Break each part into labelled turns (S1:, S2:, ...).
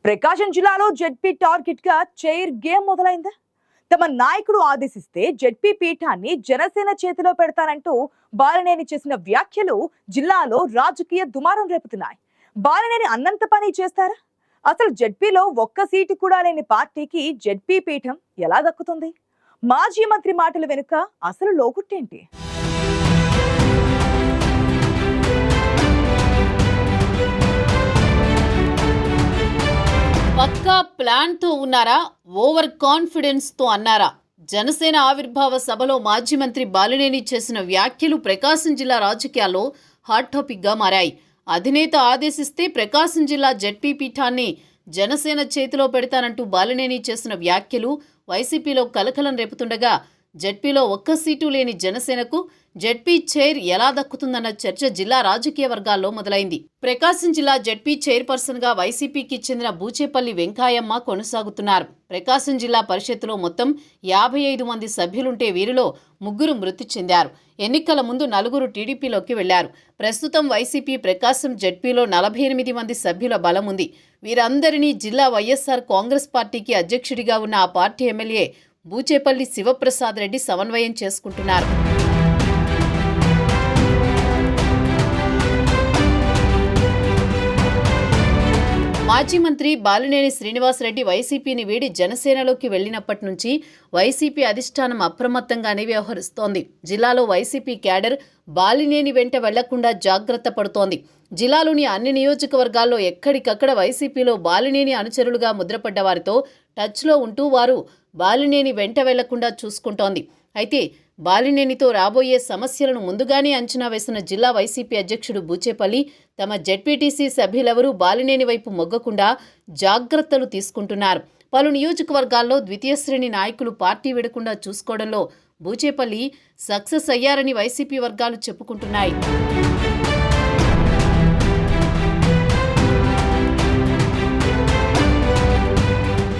S1: ప్రకాశం జిల్లాలో ZP target గా chair game మొదలైందా? తమ నాయకుడు ఆదేశిస్తే జెడ్పీ పీఠాన్ని జనసేన చేతిలో పెడతానంటూ బాలినేని చేసిన వ్యాఖ్యలు జిల్లాలో రాజకీయ దుమారం రేపుతున్నాయి. బాలినేని అన్నంత పని చేస్తారా? అసలు జెడ్పీలో ఒక్క సీటు కూడా లేని పార్టీకి జెడ్పీ పీఠం ఎలా దక్కుతుంది? మాజీ మంత్రి మాటల వెనుక అసలు లోకుట్టేంటి?
S2: పక్కా ప్లాన్తో ఉన్నారా, ఓవర్ కాన్ఫిడెన్స్తో అన్నారా? జనసేన ఆవిర్భావ సభలో మాజీ మంత్రి బాలినేని చేసిన వ్యాఖ్యలు ప్రకాశం జిల్లా రాజకీయాల్లో హాట్ టాపిక్గా మారాయి. అధినేత ఆదేశిస్తే ప్రకాశం జిల్లా జెడ్పీ పీఠాన్ని జనసేన చేతిలో పెడతానంటూ బాలినేని చేసిన వ్యాఖ్యలు వైసీపీలో కలకలం రేపుతుండగా, జెడ్పీలో ఒక్క సీటు లేని జనసేనకు జెడ్పీ చైర్ ఎలా దక్కుతుందన్న చర్చ జిల్లా రాజకీయ వర్గాల్లో మొదలైంది. ప్రకాశం జిల్లా జెడ్పీ చైర్పర్సన్ గా వైసీపీకి చెందిన బూచేపల్లి వెంకాయమ్మ కొనసాగుతున్నారు. ప్రకాశం జిల్లా పరిషత్తులో మొత్తం 55 మంది సభ్యులుంటే వీరిలో 3 మృతి చెందారు. ఎన్నికల ముందు 4 టీడీపీలోకి వెళ్లారు. ప్రస్తుతం వైసీపీ ప్రకాశం జెడ్పీలో 48 మంది సభ్యుల బలం ఉంది. వీరందరినీ జిల్లా వైఎస్ఆర్ కాంగ్రెస్ పార్టీకి అధ్యక్షుడిగా ఉన్న ఆ పార్టీ ఎమ్మెల్యే బూచేపల్లి శివప్రసాద్ రెడ్డి సమన్వయం చేసుకుంటున్నారు. మాజీ మంత్రి బాలినేని శ్రీనివాసరెడ్డి వైసీపీని వీడి జనసేనలోకి వెళ్లినప్పటి నుంచి వైసీపీ అధిష్టానం అప్రమత్తంగానే వ్యవహరిస్తోంది. జిల్లాలో వైసీపీ క్యాడర్ బాలినేని వెంట వెళ్లకుండా జాగ్రత్త పడుతోంది. జిల్లాలోని అన్ని నియోజకవర్గాల్లో ఎక్కడికక్కడ వైసీపీలో బాలినేని అనుచరులుగా ముద్రపడ్డ వారితో టచ్లో ఉంటూ వారు బాలినేని వెంట వెళ్లకుండా చూసుకుంటోంది. అయితే బాలినేనితో రాబోయే సమస్యలను ముందుగానే అంచనా వేసిన జిల్లా వైసీపీ అధ్యక్షుడు బూచేపల్లి తమ జెడ్పీటీసీ సభ్యులెవరూ బాలినేని వైపు మొగ్గకుండా జాగ్రత్తలు తీసుకుంటున్నారు. పలు నియోజకవర్గాల్లో ద్వితీయ శ్రేణి నాయకులు పార్టీ విడకుండా చూసుకోవడంలో బూచేపల్లి సక్సెస్ అయ్యారని వైసీపీ వర్గాలు చెప్పుకుంటున్నాయి.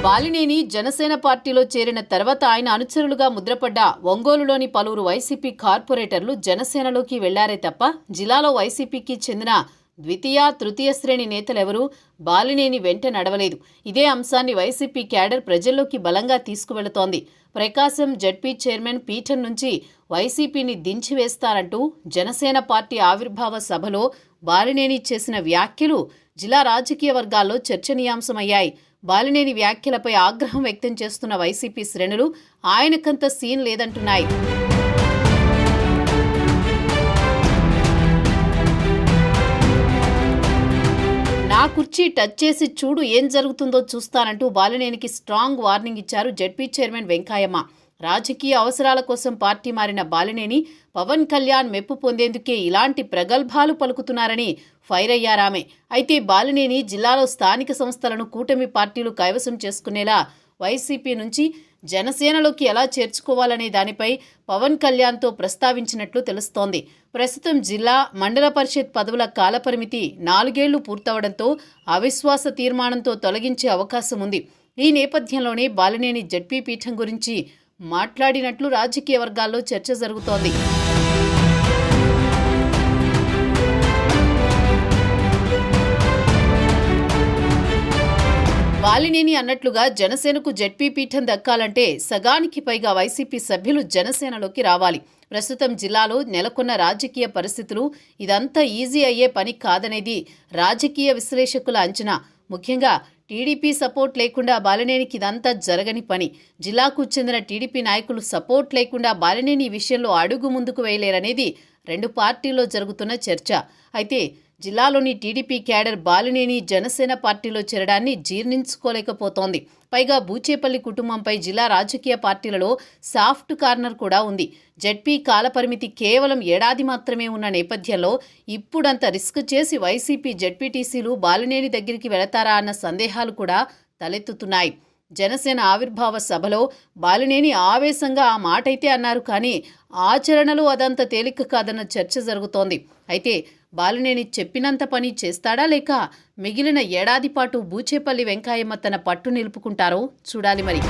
S2: బాలినేని జనసేన పార్టీలో చేరిన తర్వాత ఆయన అనుచరులుగా ముద్రపడ్డ ఒంగోలులోని పలువురు వైసీపీ కార్పొరేటర్లు జనసేనలోకి వెళ్లారే తప్ప జిల్లాలో వైసీపీకి చెందిన ద్వితీయ తృతీయ శ్రేణి నేతలెవరూ బాలినేని వెంట నడవలేదు. ఇదే అంశాన్ని వైసీపీ క్యాడర్ ప్రజల్లోకి బలంగా తీసుకువెళుతోంది. ప్రకాశం జెడ్పీ చైర్మన్ పీఠం నుంచి వైసీపీని దించివేస్తారంటూ జనసేన పార్టీ ఆవిర్భావ సభలో బాలినేని చేసిన వ్యాఖ్యలు జిల్లా రాజకీయ వర్గాల్లో చర్చనీయాంశమయ్యాయి. బాలినేని వ్యాఖ్యలపై ఆగ్రహం వ్యక్తం చేస్తున్న వైసీపీ శ్రేణులు ఆయనకంత సీన్ లేదంటున్నాయి. నా కుర్చీ టచ్ చేసి చూడు ఏం జరుగుతుందో చూస్తానంటూ బాలినేనికి స్ట్రాంగ్ వార్నింగ్ ఇచ్చారు జెడ్పీ చైర్మన్ వెంకాయమ్మ. రాజకీయ అవసరాల కోసం పార్టీ మారిన బాలినేని పవన్ కళ్యాణ్ మెప్పు పొందేందుకే ఇలాంటి ప్రగల్భాలు పలుకుతున్నారని ఫైర్ అయ్యారామె. అయితే బాలినేని జిల్లాలో స్థానిక సంస్థలను కూటమి పార్టీలు కైవసం చేసుకునేలా వైసీపీ నుంచి జనసేనలోకి ఎలా చేర్చుకోవాలనే దానిపై పవన్ కళ్యాణ్తో ప్రస్తావించినట్లు తెలుస్తోంది. ప్రస్తుతం జిల్లా మండల పరిషత్ పదవుల కాలపరిమితి 4 ఏళ్లు పూర్తవడంతో అవిశ్వాస తీర్మానంతో తొలగించే అవకాశం ఉంది. ఈ నేపథ్యంలోనే బాలినేని జెడ్పీ పీఠం గురించి మాట్లాడినట్లు రాజకీయ వర్గాల్లో చర్చ జరుగుతోంది. బాలినేని అన్నట్లుగా జనసేనకు జెడ్పీ పీఠం దక్కాలంటే సగానికి పైగా వైసీపీ సభ్యులు జనసేనలోకి రావాలి. ప్రస్తుతం జిల్లాలో నెలకొన్న రాజకీయ పరిస్థితులు ఇదంతా ఈజీ అయ్యే పని కాదనేది రాజకీయ విశ్లేషకుల అంచనా. ముఖ్యంగా టీడీపీ సపోర్ట్ లేకుండా బాలినేనికి ఇదంతా జరగని పని. జిల్లాకు చెందిన టీడీపీ నాయకులు సపోర్ట్ లేకుండా బాలినేని ఈ విషయంలో అడుగు ముందుకు వేయలేరనేది 2 పార్టీల్లో జరుగుతున్న చర్చ. అయితే జిల్లాలోని టీడీపీ క్యాడర్ బాలినేని జనసేన పార్టీలో చేరడాన్ని జీర్ణించుకోలేకపోతోంది. పైగా బూచేపల్లి కుటుంబంపై జిల్లా రాజకీయ పార్టీలలో సాఫ్ట్ కార్నర్ కూడా ఉంది. జెడ్పీ కాలపరిమితి కేవలం 1 ఏడాది మాత్రమే ఉన్న నేపథ్యంలో ఇప్పుడంత రిస్క్ చేసి వైసీపీ జెడ్పీటీసీలు బాలినేని దగ్గరికి వెళతారా అన్న సందేహాలు కూడా తలెత్తుతున్నాయి. జనసేన ఆవిర్భావ సభలో బాలినేని ఆవేశంగా ఆ మాటైతే అన్నారు, కానీ ఆచరణలో అదంత తేలిక కాదన్న చర్చ జరుగుతోంది. అయితే బాలినేని చెప్పినంత పని చేస్తాడా, లేక మిగిలిన 1 ఏడాది పాటు బూచేపల్లి వెంకాయమ్మ తన పట్టు నిలుపుకుంటారో చూడాలి మరి.